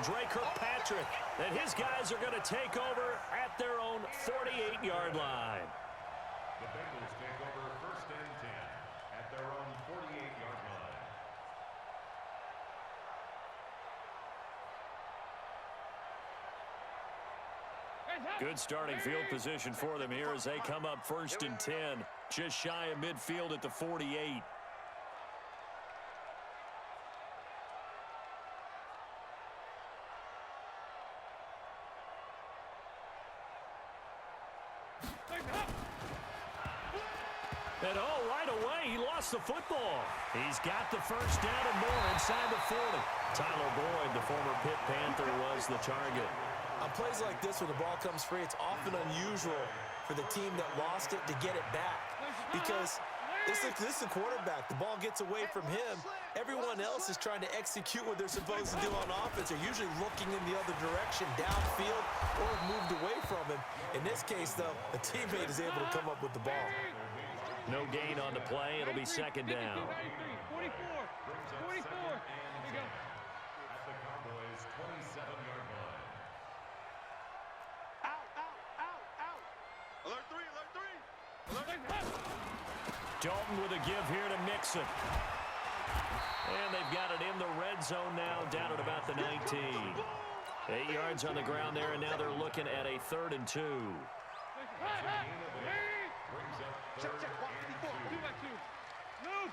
Dre Kirkpatrick. And his guys are going to take over at their own 48-yard line. The Bengals take over 1st and 10 at their own 48-yard line. Good starting field position for them here as they come up 1st and 10. Just shy of midfield at the 48. And right away, he lost the football. He's got the first down and more inside the 40. Tyler Boyd, the former Pitt Panther, was the target. On plays like this, when the ball comes free, it's often unusual for the team that lost it to get it back. Because this is the quarterback. The ball gets away from him. Everyone else is trying to execute what they're supposed to do on offense. They're usually looking in the other direction, downfield, or moved away from him. In this case, though, a teammate is able to come up with the ball. No gain on the play. It'll be 2nd down. 44. 44. Here we go. At the Cowboys' 27-yard line. Out. Alert 3. Dalton with a give here to Mixon. And they've got it in the red zone now, down at about the 19. 8 yards on the ground there, and now they're looking at a 3rd and 2. Check. Move.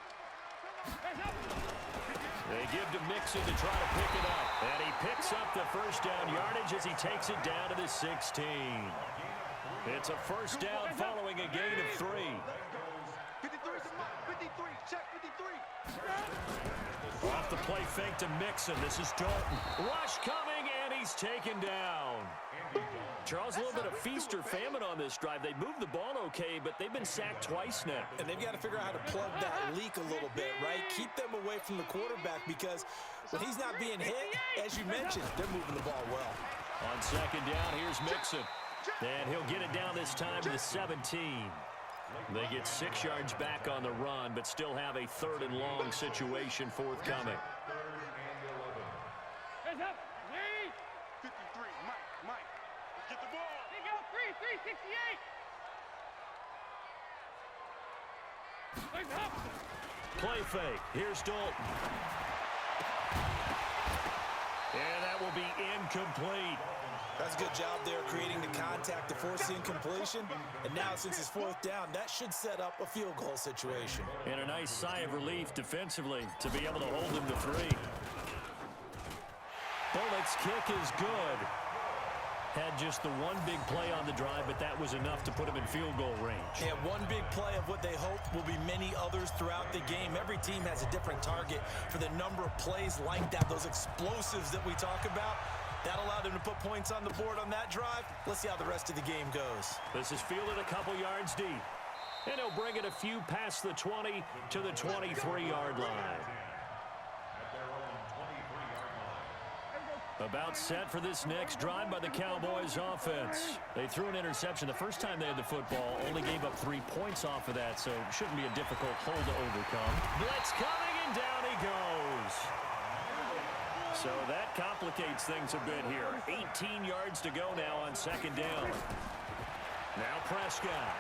They give to Mixon to try to pick it up. And he picks up the first down yardage as he takes it down to the 16. It's a 1st down following a gain of 3. 53. Check 53. Off the play fake to Mixon. This is Dalton. Rush coming, and he's taken down. Charles, a little bit of feast or famine on this drive. They moved the ball okay, but they've been sacked twice now. And they've got to figure out how to plug that leak a little bit, right? Keep them away from the quarterback because when he's not being hit, as you mentioned, they're moving the ball well. On 2nd down, here's Mixon. And he'll get it down this time to the 17. They get 6 yards back on the run, but still have a 3rd and long situation forthcoming. 3rd and 11. Hands up. 53. Mike. Let's get the ball. Here we go. 368. Hands up. Play fake. Here's Dalton. And that will be incomplete. That's a good job there creating the contact to force the incompletion. And now since it's 4th down, that should set up a field goal situation. And a nice sigh of relief defensively to be able to hold him to 3. Bullock's kick is good. Had just the one big play on the drive, but that was enough to put him in field goal range. Yeah, one big play of what they hope will be many others throughout the game. Every team has a different target for the number of plays like that, those explosives that we talk about. That allowed them to put points on the board on that drive. Let's see how the rest of the game goes. This is fielded a couple yards deep. And he'll bring it a few past the 20 to the 23-yard line. About set for this next drive by the Cowboys offense. They threw an interception the first time they had the football, only gave up 3 points off of that, so it shouldn't be a difficult hole to overcome. Blitz coming, and down he goes. So that complicates things a bit here. 18 yards to go now on 2nd down. Now Prescott.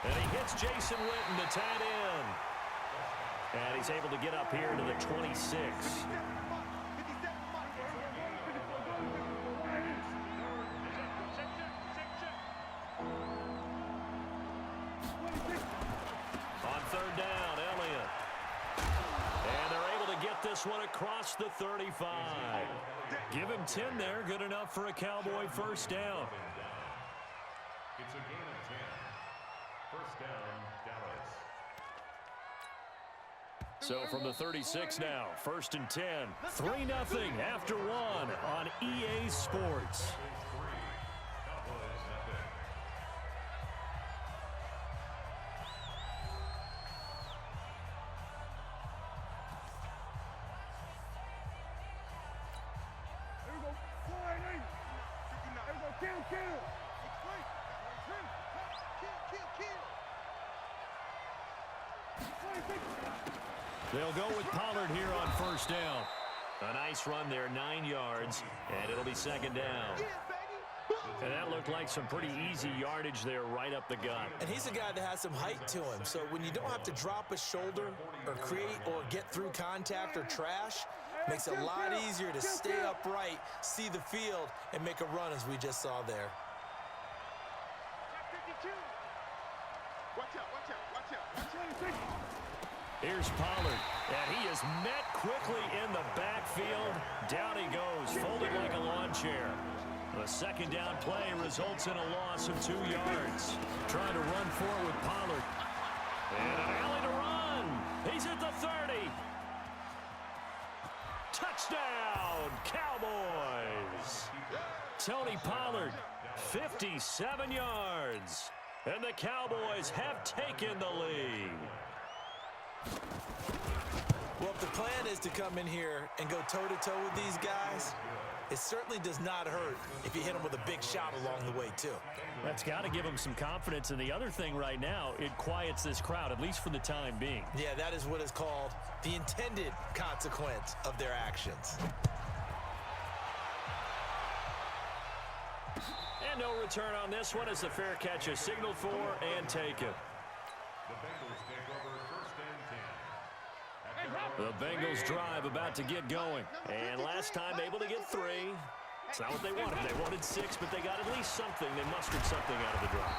And he hits Jason Witten, the tight end. And he's able to get up here to the 26. On 3rd down, Elliott. And they're able to get this one across the 35. Give him 10 there. Good enough for a Cowboy 1st down. It's a gain of 10. 1st down, Dallas. So from the 36 now, 1st and 10. 3-0 after 1 on EA Sports. Cowboys nothing. Here we go. Sliding. Here we go. Kill. They'll go with Pollard here on 1st down. A nice run there, 9 yards, and it'll be second down. And that looked like some pretty easy yardage there right up the gut. And he's a guy that has some height to him, so when you don't have to drop a shoulder or create or get through contact or trash, makes it a lot easier to stay upright, see the field, and make a run as we just saw there. Watch out, watch out, watch out, watch out. Here's Pollard, and he is met quickly in the backfield. Down he goes, folded like a lawn chair. The second down play results in a loss of 2 yards. Trying to run forward with Pollard. And an alley to run. He's at the 30. Touchdown, Cowboys. Tony Pollard, 57 yards. And the Cowboys have taken the lead. Well, if the plan is to come in here and go toe-to-toe with these guys, it certainly does not hurt if you hit them with a big shot along the way, too. That's got to give them some confidence. And the other thing right now, it quiets this crowd, at least for the time being. Yeah, that is what is called the intended consequence of their actions. And no return on this one as the fair catch is signaled for and taken. The Bengals take over first and 10. The Bengals drive about to get going. And last time able to get 3. It's not what they wanted. They wanted 6, but they got at least something. They mustered something out of the drive.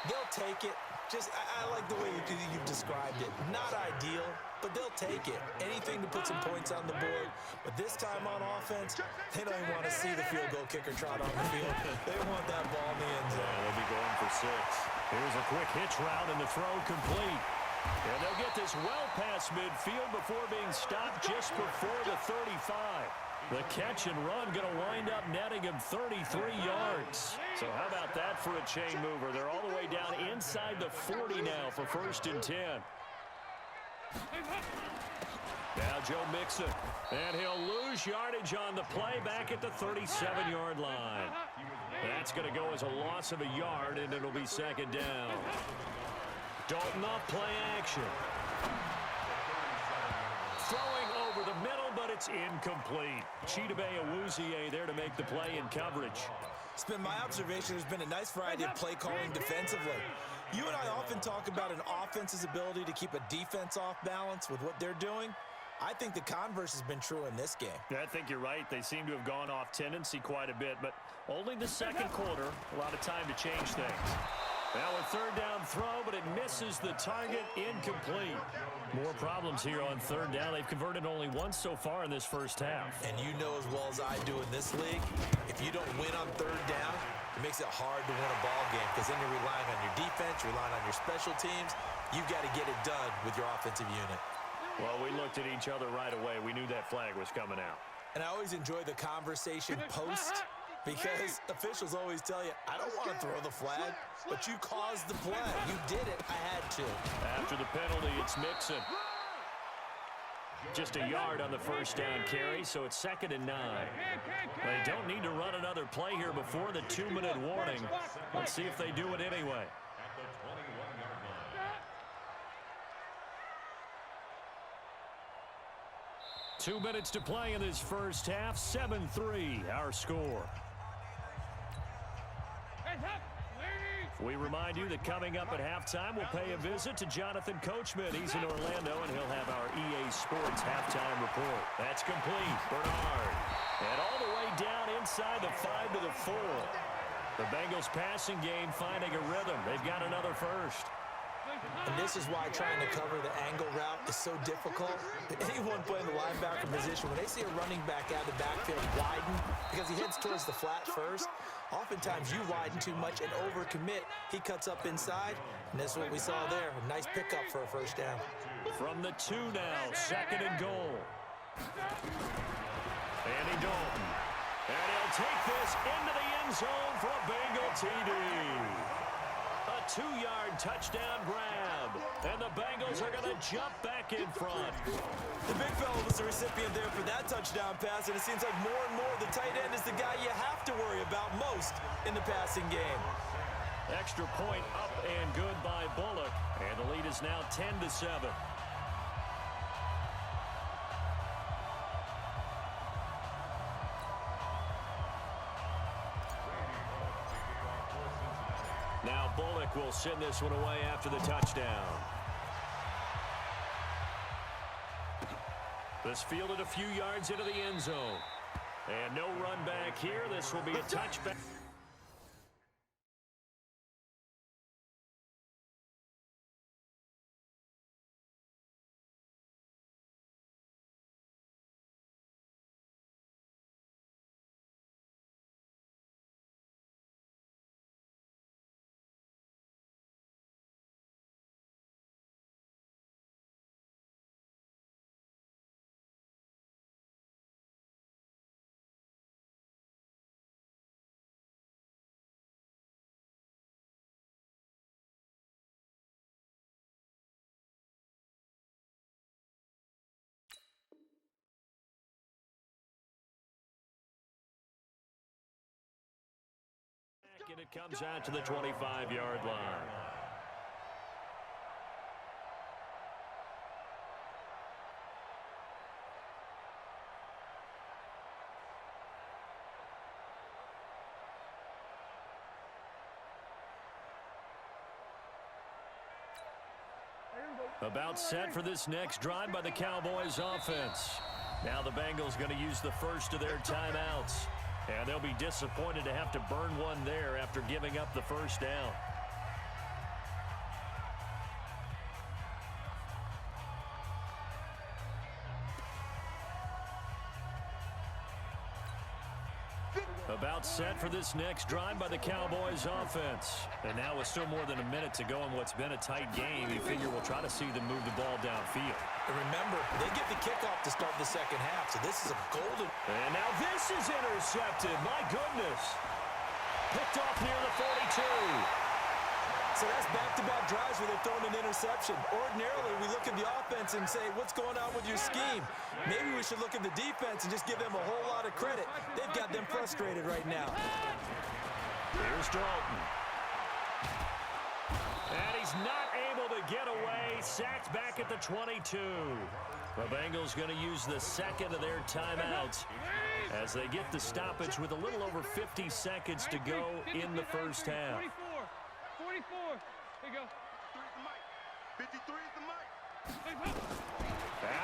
They'll take it. Just, I like the way you've described it. Not ideal, but they'll take it. Anything to put some points on the board. But this time on offense, they don't even want to see the field goal kicker trot on the field. They want that ball in the end zone. Yeah, they'll be going for 6. Here's a quick hitch route and the throw complete. And they'll get this well past midfield before being stopped just before the 35. The catch and run going to wind up netting him 33 yards. So how about that for a chain mover? They're all the way down inside the 40 now for first and 10. Now Joe Mixon. And he'll lose yardage on the play back at the 37-yard line. That's going to go as a loss of a yard, and it'll be second down. Dalton off play action. Throwing over the middle, but it's incomplete. Chidobe Awuzie there to make the play in coverage. It's been my observation there's been a nice variety of play calling defensively. You and I often talk about an offense's ability to keep a defense off balance with what they're doing. I think the converse has been true in this game. Yeah, I think you're right. They seem to have gone off tendency quite a bit, but only the second quarter. A lot of time to change things. Now a third down throw, but it misses the target, incomplete. More problems here on third down. They've converted only once so far in this first half. And you know as well as I do in this league, if you don't win on third down, it makes it hard to win a ball game because then you're relying on your defense, you're relying on your special teams. You've got to get it done with your offensive unit. Well, we looked at each other right away. We knew that flag was coming out. And I always enjoy the conversation post because officials always tell you, I don't want to throw the flag, but you caused the play. You did it. I had to. After the penalty, it's Mixon. Just a yard on the first down carry, so it's second and 9. They don't need to run another play here before the 2-minute warning. Let's see if they do it anyway. At the 21-yard line. 2 minutes to play in this first half. 7-3, our score. We remind you that coming up at halftime, we'll pay a visit to Jonathan Coachman. He's in Orlando, and he'll have our EA Sports halftime report. That's complete. Bernard. And all the way down inside the 5 to the 4. The Bengals passing game finding a rhythm. They've got another first. And this is why trying to cover the angle route is so difficult. Anyone playing the linebacker position, when they see a running back out of the backfield widen because he heads towards the flat first, oftentimes you widen too much and overcommit. He cuts up inside, and this is what we saw there. A nice pickup for a first down. From the 2 now, second and goal. Andy Dalton. And he'll take this into the end zone for a Bengal TD. A 2-yard touchdown grab. And the Bengals are going to jump back in front. The big fella was the recipient there for that touchdown pass, and it seems like more and more the tight end is the guy you have to worry about most in the passing game. Extra point up and good by Bullock. And the lead is now 10-7. Now Bullock will send this one away after the touchdown. This fielded a few yards into the end zone. And no run back here. This will be a touchback. And it comes out to the 25-yard line. About set for this next drive by the Cowboys offense. Now the Bengals going to use the first of their timeouts. And they'll be disappointed to have to burn one there after giving up the first down. About set for this next drive by the Cowboys offense. And now with still more than a minute to go in what's been a tight game, you figure we'll try to see them move the ball downfield. And remember, they get the kickoff to start the second half, so this is a golden... And now this is intercepted. My goodness. Picked off near the 42. So that's back-to-back drives where they're throwing an interception. Ordinarily, we look at the offense and say, what's going on with your scheme? Maybe we should look at the defense and just give them a whole lot of credit. They've got them frustrated right now. Here's Dalton. And he's not able to get away. Sacked back at the 22. The Bengals going to use the second of their timeouts as they get the stoppage with a little over 50 seconds to go in the first half. 44. There you go. 53 is the mic.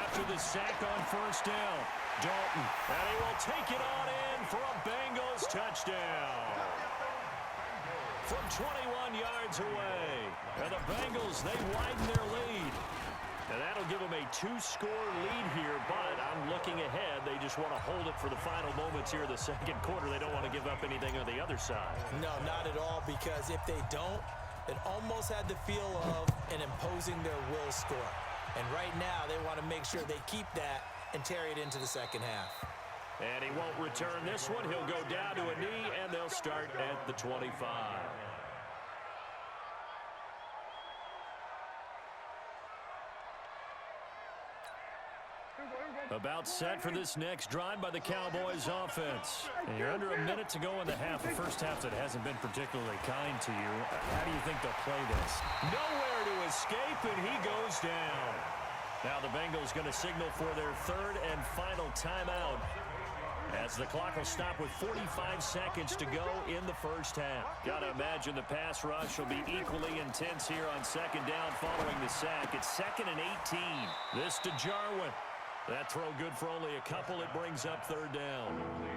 After the sack on first down, Dalton, and he will take it on in for a Bengals touchdown. From 21 yards away, and the Bengals, they widen their lead. And that'll give them a 2-score lead here, but I'm looking ahead. They just want to hold it for the final moments here of the second quarter. They don't want to give up anything on the other side. No, not at all, because if they don't, it almost had the feel of an imposing their will score. And right now, they want to make sure they keep that and carry it into the second half. And he won't return this one. He'll go down to a knee, and they'll start at the 25. About set for this next drive by the Cowboys offense. And you're under a minute to go in the half. The first half that hasn't been particularly kind to you. How do you think they'll play this? Nowhere to escape, and he goes down. Now the Bengals going to signal for their third and final timeout as the clock will stop with 45 seconds to go in the first half. Got to imagine the pass rush will be equally intense here on second down following the sack. It's 2nd and 18. This to Jarwin. That throw good for only a couple. It brings up third down.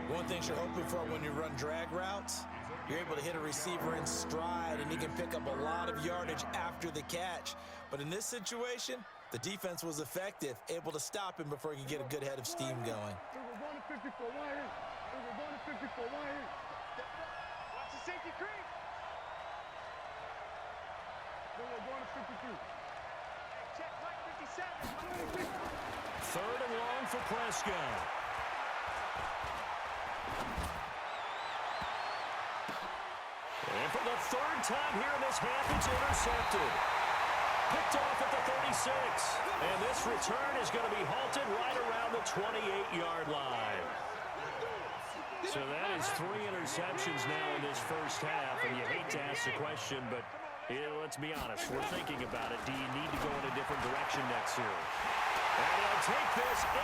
One thing you're hoping for when you run drag routes, you're able to hit a receiver in stride, and he can pick up a lot of yardage after the catch. But in this situation, the defense was effective, able to stop him before he could get a good head of steam going. We're going to 54. Why here? We're going to 54. Why here? Watch the safety creep. We're going to 53. Check Mike 57. Third and long for Prescott. And for the third time here in this half, it's intercepted. Picked off at the 36. And this return is going to be halted right around the 28-yard line. So that is 3 interceptions now in this first half. And you hate to ask the question, but let's be honest. We're thinking about it. Do you need to go in a different direction next year? And he'll take this in.